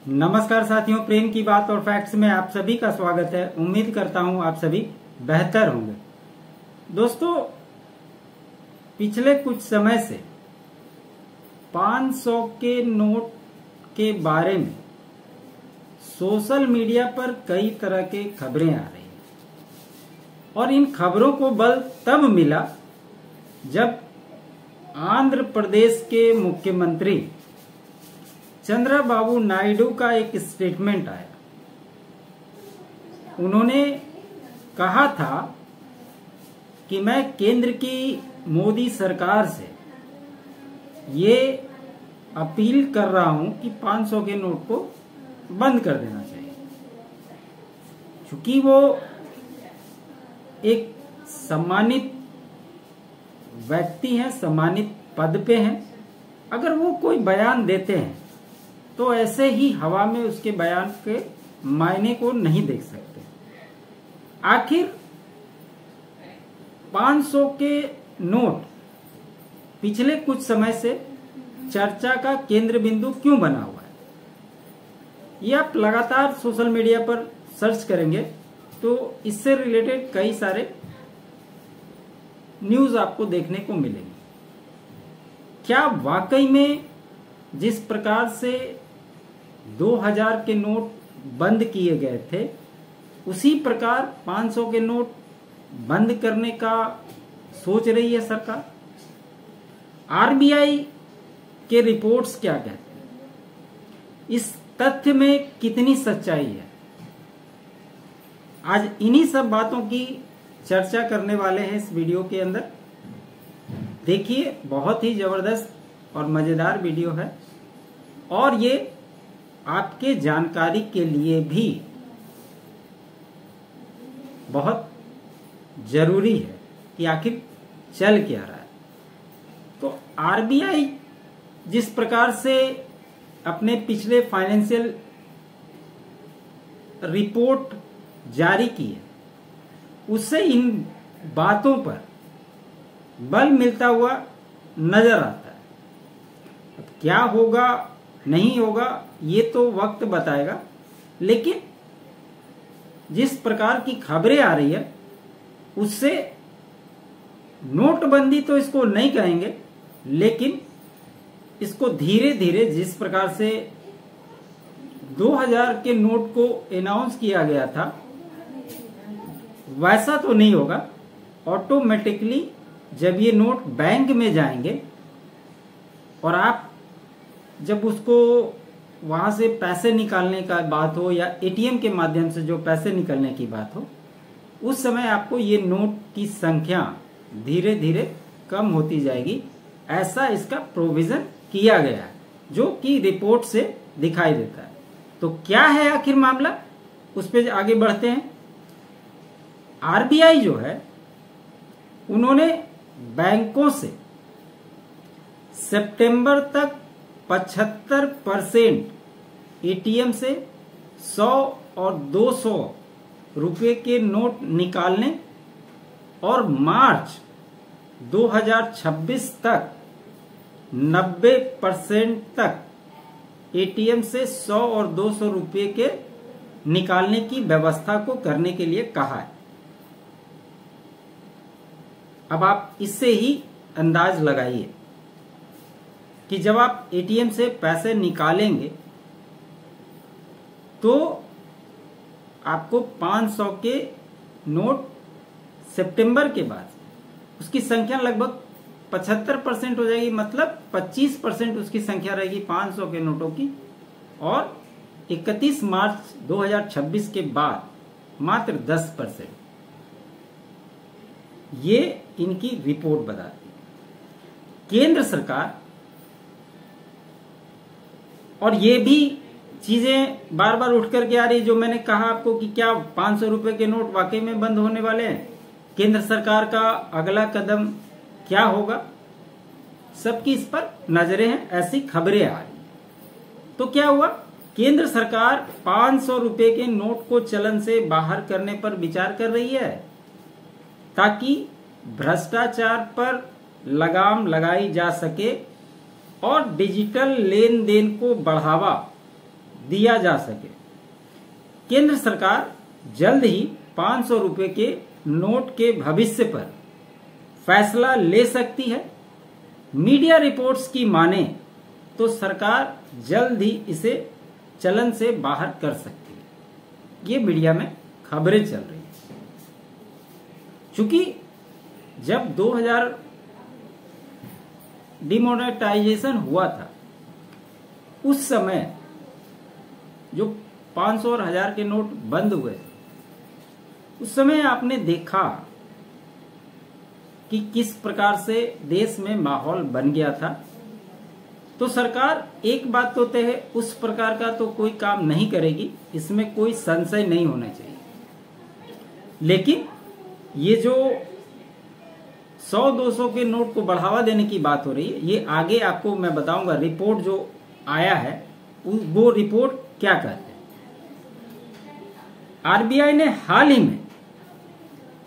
नमस्कार साथियों, प्रेम की बात और फैक्ट्स में आप सभी का स्वागत है। उम्मीद करता हूं आप सभी बेहतर होंगे। दोस्तों, पिछले कुछ समय से 500 के नोट के बारे में सोशल मीडिया पर कई तरह के खबरें आ रही हैं और इन खबरों को बल तब मिला जब आंध्र प्रदेश के मुख्यमंत्री चंद्रबाबू नायडू का एक स्टेटमेंट आया। उन्होंने कहा था कि मैं केंद्र की मोदी सरकार से ये अपील कर रहा हूं कि 500 के नोट को बंद कर देना चाहिए, क्योंकि वो एक सम्मानित व्यक्ति हैं, सम्मानित पद पे हैं। अगर वो कोई बयान देते हैं तो ऐसे ही हवा में उसके बयान के मायने को नहीं देख सकते। आखिर 500 के नोट पिछले कुछ समय से चर्चा का केंद्र बिंदु क्यों बना हुआ है, ये आप लगातार सोशल मीडिया पर सर्च करेंगे तो इससे रिलेटेड कई सारे न्यूज आपको देखने को मिलेंगे। क्या वाकई में जिस प्रकार से 2000 के नोट बंद किए गए थे, उसी प्रकार 500 के नोट बंद करने का सोच रही है सरकार? आरबीआई के रिपोर्ट्स क्या कहते हैं? इस तथ्य में कितनी सच्चाई है? आज इन्हीं सब बातों की चर्चा करने वाले हैं इस वीडियो के अंदर। देखिए, बहुत ही जबरदस्त और मजेदार वीडियो है और ये आपके जानकारी के लिए भी बहुत जरूरी है कि आखिर चल क्या रहा है। तो आरबीआई जिस प्रकार से अपने पिछले फाइनेंशियल रिपोर्ट जारी की है, उससे इन बातों पर बल मिलता हुआ नजर आता है। अब क्या होगा नहीं होगा ये तो वक्त बताएगा, लेकिन जिस प्रकार की खबरें आ रही है उससे नोटबंदी तो इसको नहीं कहेंगे, लेकिन इसको धीरे धीरे जिस प्रकार से 2000 के नोट को अनाउंस किया गया था वैसा तो नहीं होगा। ऑटोमेटिकली जब ये नोट बैंक में जाएंगे और आप जब उसको वहां से पैसे निकालने का बात हो या एटीएम के माध्यम से जो पैसे निकलने की बात हो, उस समय आपको ये नोट की संख्या धीरे धीरे कम होती जाएगी। ऐसा इसका प्रोविजन किया गया है जो कि रिपोर्ट से दिखाई देता है। तो क्या है आखिर मामला, उस पर आगे बढ़ते हैं। आरबीआई जो है उन्होंने बैंकों से सितंबर तक 75% एटीएम से 100 और 200 रुपए के नोट निकालने और मार्च 2026 तक 90% तक एटीएम से 100 और 200 रुपए के निकालने की व्यवस्था को करने के लिए कहा है। अब आप इससे ही अंदाज लगाइए कि जब आप एटीएम से पैसे निकालेंगे तो आपको 500 के नोट सितंबर के बाद उसकी संख्या लगभग 75% हो जाएगी, मतलब 25% उसकी संख्या रहेगी 500 के नोटों की, और 31 मार्च 2026 के बाद मात्र 10%। ये इनकी रिपोर्ट बताती है। केंद्र सरकार और ये भी चीजें बार बार उठ करके आ रही, जो मैंने कहा आपको कि क्या 500 रुपए के नोट वाकई में बंद होने वाले हैं, केंद्र सरकार का अगला कदम क्या होगा, सबकी इस पर नजरें हैं, ऐसी खबरें आ रही। तो क्या हुआ, केंद्र सरकार 500 रुपए के नोट को चलन से बाहर करने पर विचार कर रही है ताकि भ्रष्टाचार पर लगाम लगाई जा सके और डिजिटल लेन देन को बढ़ावा दिया जा सके। केंद्र सरकार जल्द ही 500 रुपए के नोट के भविष्य पर फैसला ले सकती है। मीडिया रिपोर्ट्स की माने तो सरकार जल्द ही इसे चलन से बाहर कर सकती है। ये मीडिया में खबरें चल रही हैं। चूंकि जब 2000 डिमोनेटाइजेशन हुआ था, उस समय जो 500 और 1000 के नोट बंद हुए थे, उस समय आपने देखा कि किस प्रकार से देश में माहौल बन गया था। तो सरकार एक बात तो तय है, उस प्रकार का तो कोई काम नहीं करेगी, इसमें कोई संशय नहीं होना चाहिए। लेकिन ये जो 100-200 के नोट को बढ़ावा देने की बात हो रही है, ये आगे आपको मैं बताऊंगा। रिपोर्ट जो आया है वो रिपोर्ट क्या कहते हैं। आरबीआई ने हाल ही में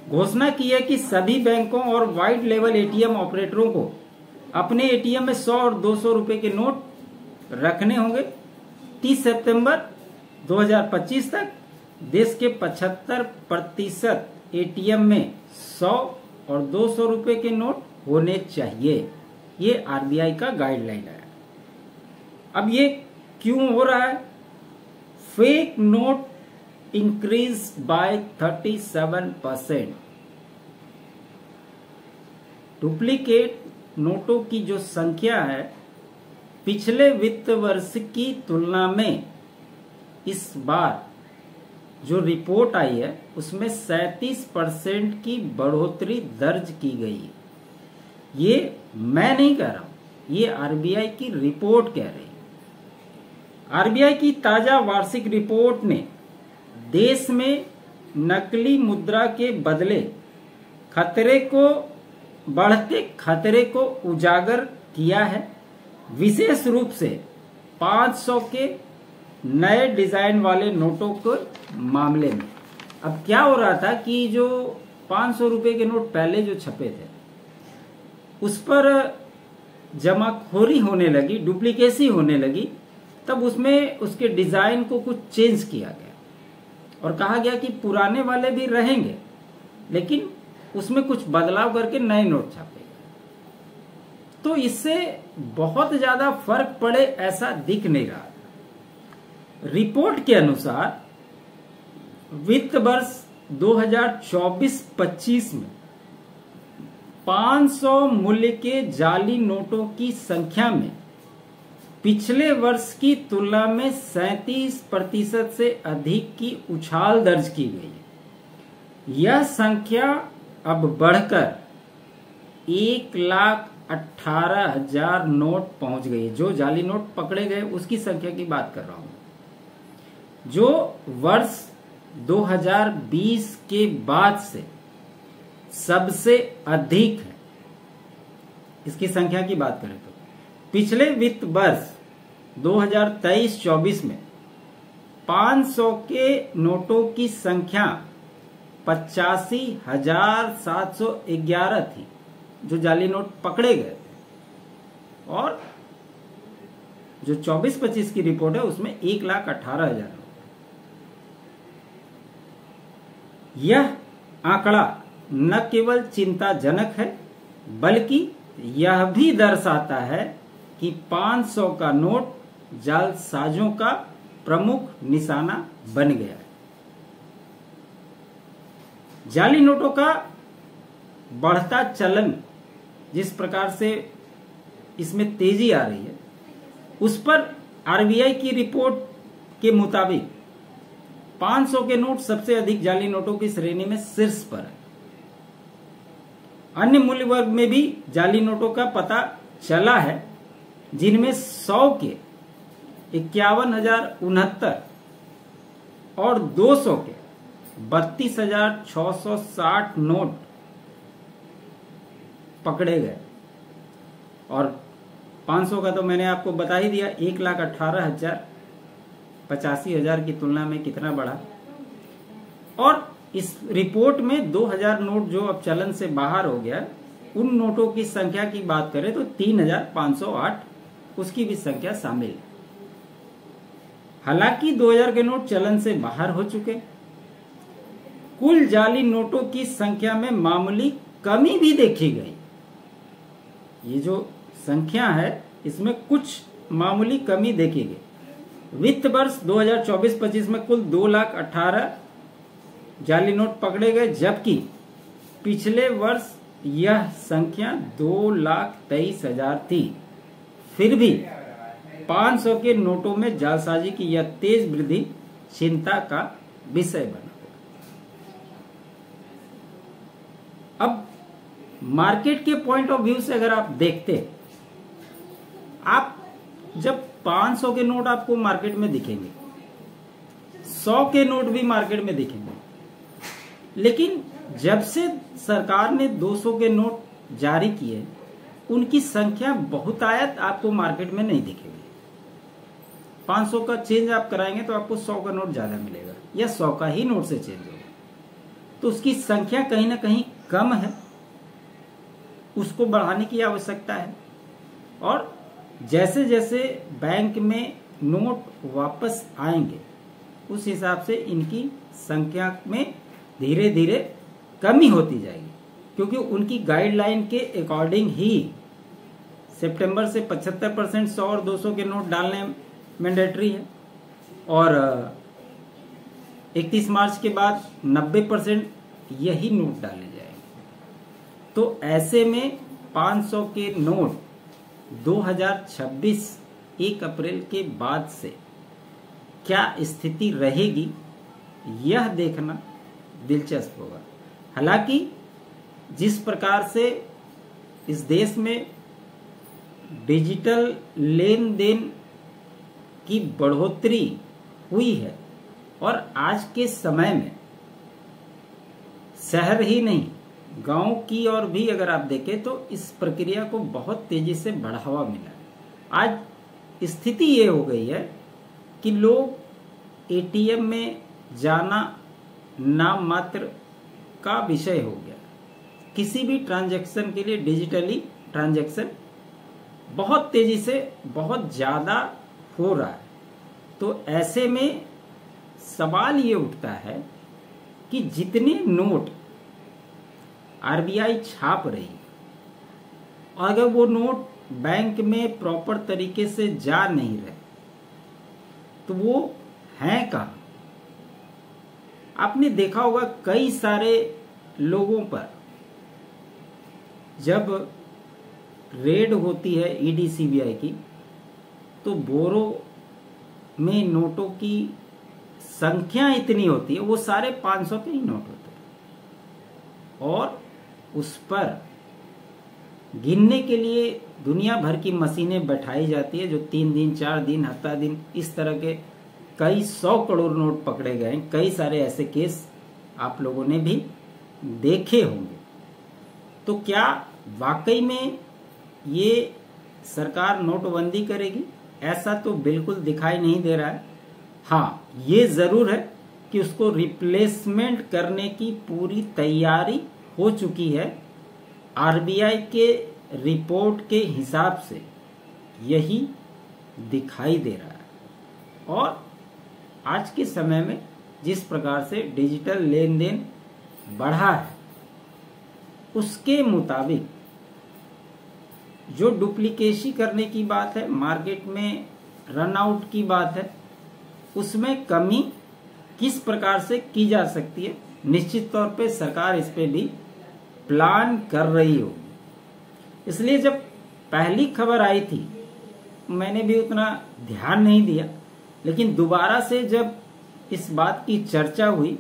घोषणा की है कि सभी बैंकों और वाइड लेवल एटीएम ऑपरेटरों को अपने एटीएम में 100 और 200 रुपए के नोट रखने होंगे। 30 सितंबर 2025 तक देश के 75% एटीएम में 100 और 200 रुपए के नोट होने चाहिए। ये आरबीआई का गाइडलाइन है। अब ये क्यों हो रहा है? Fake note increase by 37%। Duplicate नोटों की जो संख्या है पिछले वित्त वर्ष की तुलना में इस बार जो रिपोर्ट आई है उसमें 37% की बढ़ोतरी दर्ज की गई है। ये मैं नहीं कह रहा हूं, ये आरबीआई की रिपोर्ट कह रही है। आरबीआई की ताजा वार्षिक रिपोर्ट ने देश में नकली मुद्रा के बदले बढ़ते खतरे को उजागर किया है, विशेष रूप से 500 के नए डिजाइन वाले नोटों के मामले में। अब क्या हो रहा था कि जो 500 रुपए के नोट पहले जो छपे थे उस पर जमाखोरी होने लगी, डुप्लीकेसी होने लगी, तब उसमें उसके डिजाइन को कुछ चेंज किया गया और कहा गया कि पुराने वाले भी रहेंगे लेकिन उसमें कुछ बदलाव करके नए नोट छापे। तो इससे बहुत ज्यादा फर्क पड़े ऐसा दिख नहीं रहा। रिपोर्ट के अनुसार वित्त वर्ष 2024-25 में 500 मूल्य के जाली नोटों की संख्या में पिछले वर्ष की तुलना में 37% से अधिक की उछाल दर्ज की गई है। यह संख्या अब बढ़कर 1,18,000 नोट पहुंच गई है। जो जाली नोट पकड़े गए उसकी संख्या की बात कर रहा हूं, जो वर्ष 2020 के बाद से सबसे अधिक है। इसकी संख्या की बात करें तो पिछले वित्त वर्ष 2023-24 में 500 के नोटों की संख्या 85,711 थी जो जाली नोट पकड़े गए थे, और जो 24-25 की रिपोर्ट है उसमें 1,18,000। यह आंकड़ा न केवल चिंताजनक है बल्कि यह भी दर्शाता है कि 500 का नोट जालसाजों का प्रमुख निशाना बन गया है। जाली नोटों का बढ़ता चलन जिस प्रकार से इसमें तेजी आ रही है, उस पर आरबीआई की रिपोर्ट के मुताबिक 500 के नोट सबसे अधिक जाली नोटों की श्रेणी में शीर्ष पर है। अन्य मूल्य वर्ग में भी जाली नोटों का पता चला है, जिनमें 100 के 51,069 और 200 के 32,660 नोट पकड़े गए। और 500 का तो मैंने आपको बता ही दिया, 1,18,000 85,000 की तुलना में कितना बढ़ा। और इस रिपोर्ट में 2,000 नोट जो अब चलन से बाहर हो गया, उन नोटों की संख्या की बात करें तो 3,508 उसकी भी संख्या शामिल है। हालांकि 2000 के नोट चलन से बाहर हो चुके। कुल जाली नोटों की संख्या में मामूली कमी भी देखी गई। ये जो संख्या है इसमें कुछ मामूली कमी देखी गई। वित्त वर्ष 2024-25 में कुल 2,18,000 जाली नोट पकड़े गए, जबकि पिछले वर्ष यह संख्या 2,23,000 थी। फिर भी 500 के नोटों में जालसाजी की यह तेज वृद्धि चिंता का विषय बना। अब मार्केट के पॉइंट ऑफ व्यू से अगर आप देखते, आप जब 500 के नोट आपको मार्केट में दिखेंगे, 100 के नोट भी मार्केट में दिखेंगे, लेकिन जब से सरकार ने 200 के नोट जारी किए उनकी संख्या बहुतायत आपको मार्केट में नहीं दिखेगी। 500 का चेंज आप कराएंगे तो आपको 100 का नोट ज्यादा मिलेगा या 100 का ही नोट से चेंज होगा, तो उसकी संख्या कहीं ना कहीं कम है, उसको बढ़ाने की आवश्यकता है। और जैसे जैसे बैंक में नोट वापस आएंगे उस हिसाब से इनकी संख्या में धीरे धीरे कमी होती जाएगी, क्योंकि उनकी गाइडलाइन के अकॉर्डिंग ही सितंबर से 75% 100 और 200 के नोट डालने मैंडेटरी है, और 31 मार्च के बाद 90% यही नोट डाले जाएंगे। तो ऐसे में 500 के नोट 2026 1 अप्रैल के बाद से क्या स्थिति रहेगी यह देखना दिलचस्प होगा। हालांकि जिस प्रकार से इस देश में डिजिटल लेन देन की बढ़ोतरी हुई है, और आज के समय में शहर ही नहीं गांव की ओर भी अगर आप देखें तो इस प्रक्रिया को बहुत तेजी से बढ़ावा मिला है। आज स्थिति ये हो गई है कि लोग एटीएम में जाना नाम मात्र का विषय हो गया। किसी भी ट्रांजैक्शन के लिए डिजिटली ट्रांजैक्शन बहुत तेजी से बहुत ज्यादा हो रहा है। तो ऐसे में सवाल ये उठता है कि जितने नोट आरबीआई छाप रही, अगर वो नोट बैंक में प्रॉपर तरीके से जा नहीं रहे तो वो हैं कहाँ? आपने देखा होगा कई सारे लोगों पर जब रेड होती है ईडी सीबीआई की, तो बोरो में नोटों की संख्या इतनी होती है, वो सारे 500 के ही नोट होते हैं, और उस पर गिनने के लिए दुनिया भर की मशीनें बैठाई जाती है, जो 3 दिन 4 दिन हफ्ता दिन इस तरह के कई 100 करोड़ नोट पकड़े गए। कई सारे ऐसे केस आप लोगों ने भी देखे होंगे। तो क्या वाकई में ये सरकार नोटबंदी करेगी? ऐसा तो बिल्कुल दिखाई नहीं दे रहा है। हाँ, ये जरूर है कि उसको रिप्लेसमेंट करने की पूरी तैयारी हो चुकी है। आरबीआई के रिपोर्ट के हिसाब से यही दिखाई दे रहा है। और आज के समय में जिस प्रकार से डिजिटल लेन देन बढ़ा है, उसके मुताबिक जो डुप्लीकेसी करने की बात है, मार्केट में रन आउट की बात है, उसमें कमी किस प्रकार से की जा सकती है, निश्चित तौर पे सरकार इस पे भी प्लान कर रही होगी। इसलिए जब पहली खबर आई थी मैंने भी उतना ध्यान नहीं दिया, लेकिन दोबारा से जब इस बात की चर्चा हुई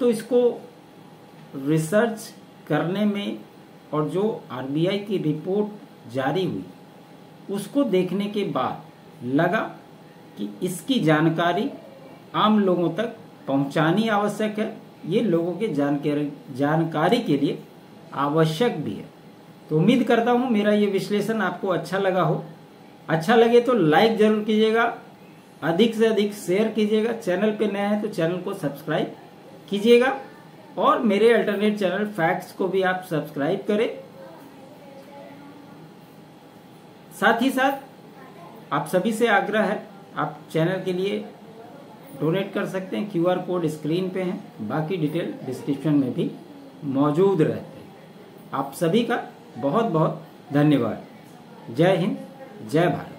तो इसको रिसर्च करने में और जो आरबीआई की रिपोर्ट जारी हुई उसको देखने के बाद लगा कि इसकी जानकारी आम लोगों तक पहुंचानी आवश्यक है। ये लोगों के जानकारी के लिए आवश्यक भी है। तो उम्मीद करता हूं मेरा ये विश्लेषण आपको अच्छा लगा हो। अच्छा लगे तो लाइक जरूर कीजिएगा, अधिक से अधिक शेयर कीजिएगा। चैनल पे नया है तो चैनल को सब्सक्राइब कीजिएगा, और मेरे अल्टरनेट चैनल फैक्ट्स को भी आप सब्सक्राइब करें। साथ ही साथ आप सभी से आग्रह है, आप चैनल के लिए डोनेट कर सकते हैं। QR कोड स्क्रीन पे है, बाकी डिटेल डिस्क्रिप्शन में भी मौजूद रहते हैं। आप सभी का बहुत बहुत धन्यवाद। जय हिंद, जय भारत।